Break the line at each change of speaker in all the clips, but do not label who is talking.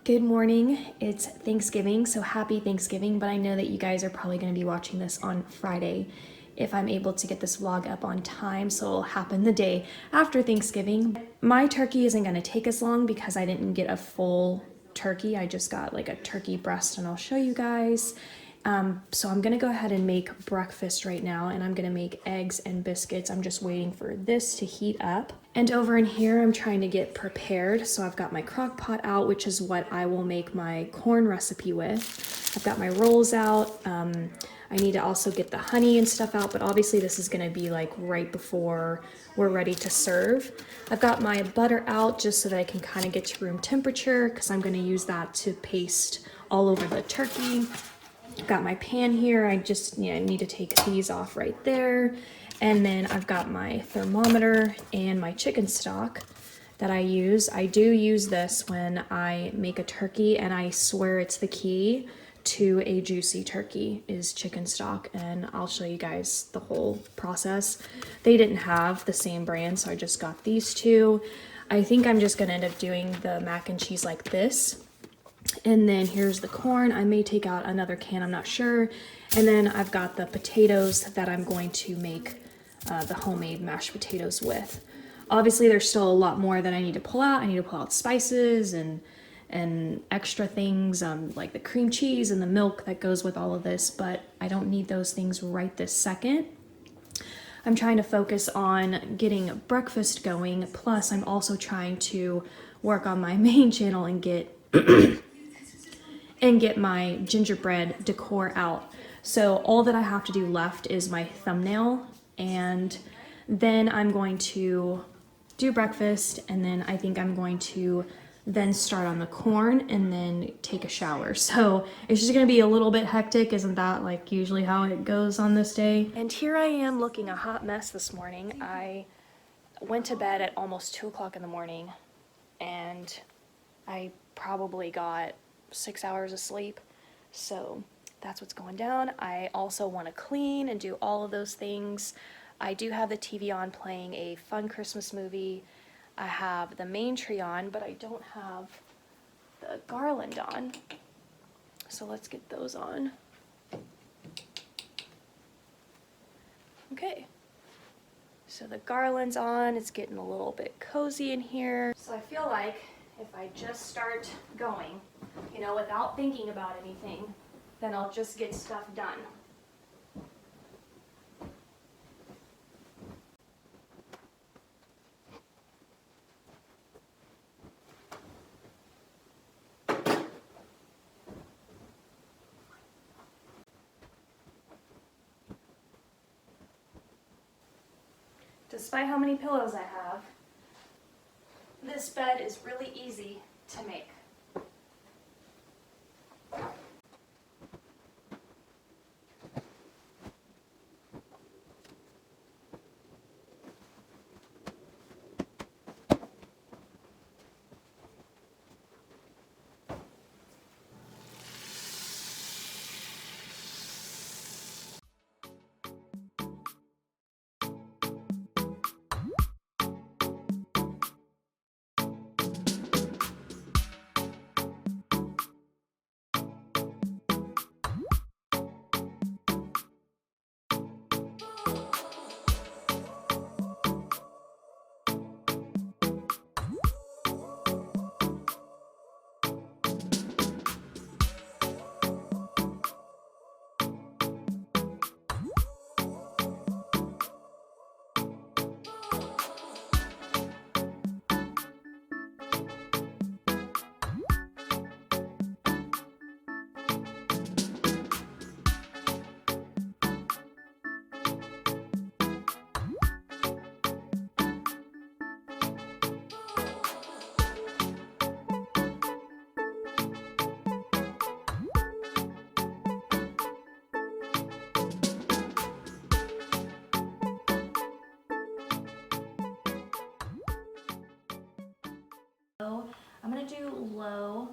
Good morning. It's Thanksgiving, so happy Thanksgiving, but I know that you guys are probably going to be watching this on Friday if I'm able to get this vlog up on time, so it'll happen the day after Thanksgiving. My turkey isn't going to take as long because I didn't get a full turkey. I just got like a turkey breast and I'll show you guys. So I'm gonna go ahead and make breakfast right now, and I'm gonna make eggs and biscuits. I'm just waiting for this to heat up. And over in here, I'm trying to get prepared. So I've got my crock pot out, which is what I will make my corn recipe with. I've got my rolls out. I need to also get the honey and stuff out, but obviously this is gonna be like right before we're ready to serve. I've got my butter out just so that I can kind of get to room temperature because I'm gonna use that to paste all over the turkey. I've got my pan here. I just need to take these off right there. And then I've got my thermometer and my chicken stock that I use. I do use this when I make a turkey, and I swear it's the key to a juicy turkey is chicken stock, and I'll show you guys the whole process. They didn't have the same brand, so I just got these two. I think I'm just gonna end up doing the mac and cheese like this. And then here's the corn. I may take out another can, I'm not sure. And then I've got the potatoes that I'm going to make the homemade mashed potatoes with. Obviously there's still a lot more that I need to pull out. I need to pull out spices and extra things like the cream cheese and the milk that goes with all of this, but I don't need those things right this second. I'm trying to focus on getting breakfast going, plus I'm also trying to work on my main channel and get my gingerbread decor out. So all that I have to do left is my thumbnail, and then I'm going to do breakfast, and then I think I'm going to then start on the corn and then take a shower. So it's just gonna be a little bit hectic. Isn't that like usually how it goes on this day? And here I am looking a hot mess this morning. I went to bed at almost 2 o'clock in the morning, and I probably got 6 hours of sleep, so that's what's going down. I also want to clean and do all of those things. I do have the TV on playing a fun Christmas movie. I have the main tree on, but I don't have the garland on, so let's get those on. Okay, so the garland's on. It's getting a little bit cozy in here. So I feel like if I just start going, without thinking about anything, then I'll just get stuff done. Despite how many pillows I have, this bed is really easy to make. I'm gonna do low.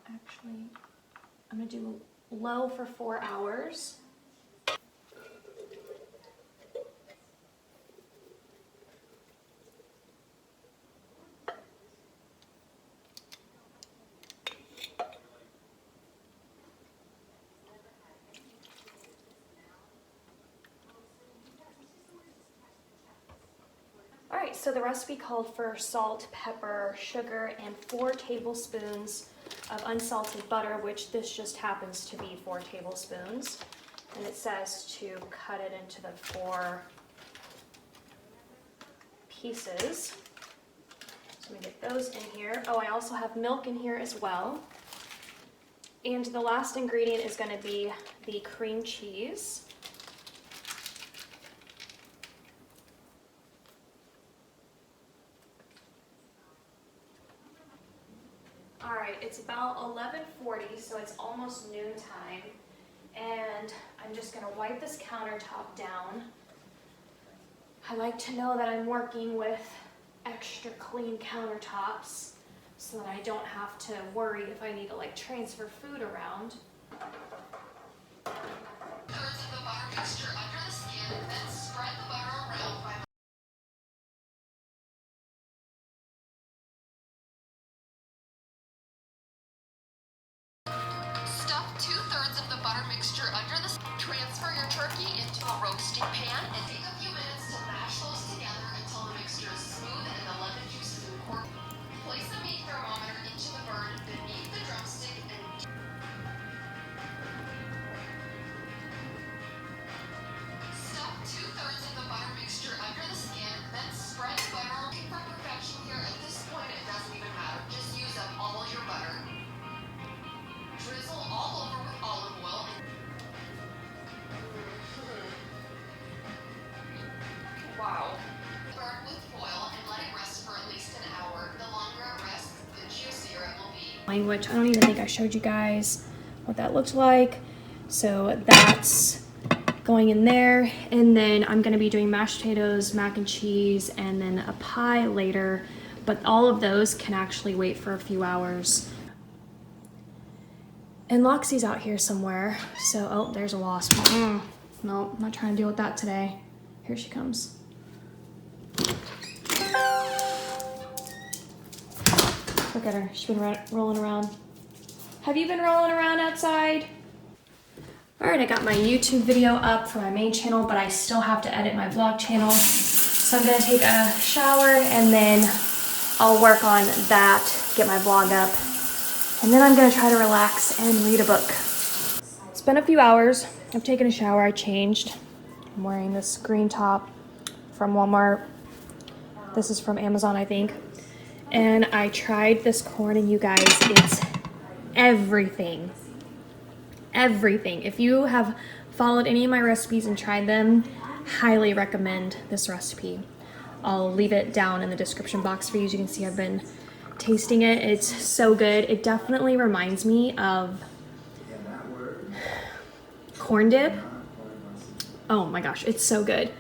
Actually, I'm gonna do low for 4 hours. right, so the recipe called for salt, pepper, sugar, and 4 tablespoons of unsalted butter, which this just happens to be 4 tablespoons. And it says to cut it into the 4 pieces. So I'm gonna get those in here. Oh, I also have milk in here as well. And the last ingredient is gonna be the cream cheese. All right, it's about 11:40, so it's almost noontime. And I'm just gonna wipe this countertop down. I like to know that I'm working with extra clean countertops so that I don't have to worry if I need to like transfer food around. Thirds of the butter mixture under the skin, then spread the butter around by stuff 2/3 of the butter mixture under the skin. Transfer your turkey into a roasting pan and take a few minutes to mash those together until the mixture is smooth and the lemon juice is incorporated. Place the meat thermometer into the bird beneath the drumstick and stuff 2/3 of the butter mixture under the skin, then spread the butter. Looking for perfection here. At this point, it doesn't even matter. Just use up all your butter. Drizzle all over with olive oil. Wow. Burn with foil and let it rest for at least an hour. The longer it rests, the juicier it will be. Which I don't even think I showed you guys what that looked like. So that's going in there. And then I'm going to be doing mashed potatoes, mac and cheese, and then a pie later. But all of those can actually wait for a few hours. And Loxie's out here somewhere. So, oh, there's a wasp. No, I'm not trying to deal with that today. Here she comes. Look at her, she's been rolling around. Have you been rolling around outside? All right, I got my YouTube video up for my main channel, but I still have to edit my vlog channel. So I'm gonna take a shower and then I'll work on that, get my vlog up. And then I'm gonna try to relax and read a book. It's been a few hours. I've taken a shower, I changed. I'm wearing this green top from Walmart. This is from Amazon, I think. And I tried this corn and you guys, it's everything. Everything. If you have followed any of my recipes and tried them, highly recommend this recipe. I'll leave it down in the description box for you. As you can see, I've been tasting it. It's so good. It definitely reminds me of corn dip. Oh my gosh, it's so good.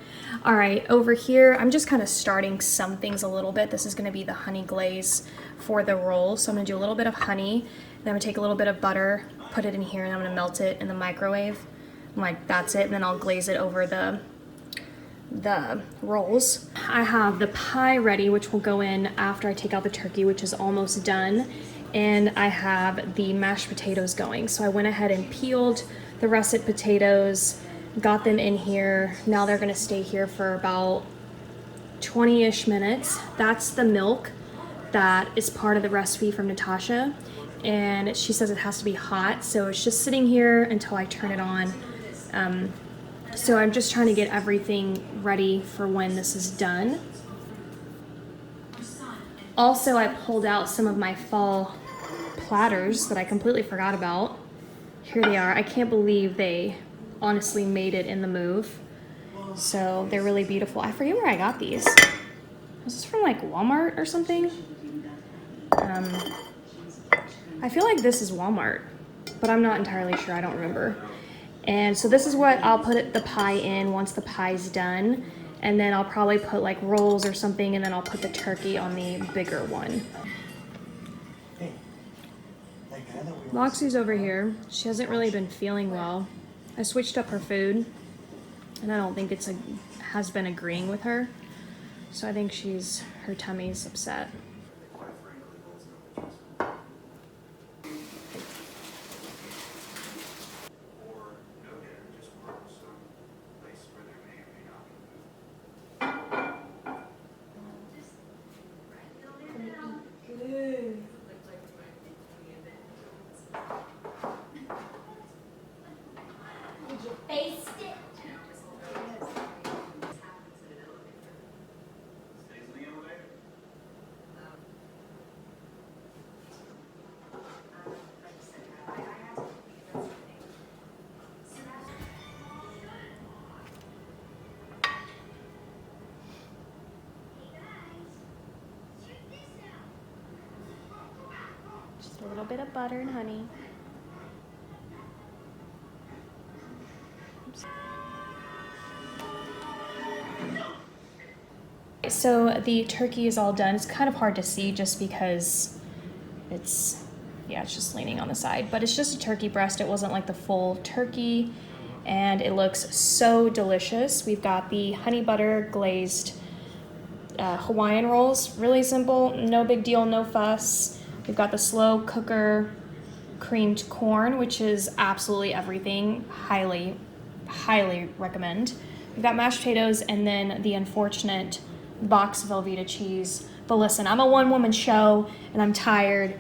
All right, over here, I'm just kind of starting some things a little bit. This is gonna be the honey glaze for the roll. So I'm gonna do a little bit of honey, then I'm gonna take a little bit of butter, put it in here, and I'm gonna melt it in the microwave. I'm like, that's it, and then I'll glaze it over the rolls. I have the pie ready, which will go in after I take out the turkey, which is almost done. And I have the mashed potatoes going. So I went ahead and peeled the russet potatoes, got them in here. Now they're gonna stay here for about 20-ish minutes. That's the milk that is part of the recipe from Natasha. And she says it has to be hot. So it's just sitting here until I turn it on. So I'm just trying to get everything ready for when this is done. Also, I pulled out some of my fall platters that I completely forgot about. Here they are. I can't believe they honestly made it in the move. So they're really beautiful. I forget where I got these. Was this from like Walmart or something? I feel like this is Walmart, but I'm not entirely sure. I don't remember. And so this is what I'll put the pie in once the pie's done. And then I'll probably put like rolls or something, and then I'll put the turkey on the bigger one. Loxie's over here. She hasn't really been feeling well. I switched up her food, and I don't think has been agreeing with her. So I think her tummy's upset. A little bit of butter and honey. So the turkey is all done. It's kind of hard to see just because it's just leaning on the side, but it's just a turkey breast. It wasn't like the full turkey, and it looks so delicious. We've got the honey butter glazed Hawaiian rolls. Really simple, no big deal, no fuss. We've got the slow cooker creamed corn, which is absolutely everything. Highly, highly recommend. We've got mashed potatoes, and then the unfortunate box Velveeta cheese. But listen, I'm a one-woman show, and I'm tired.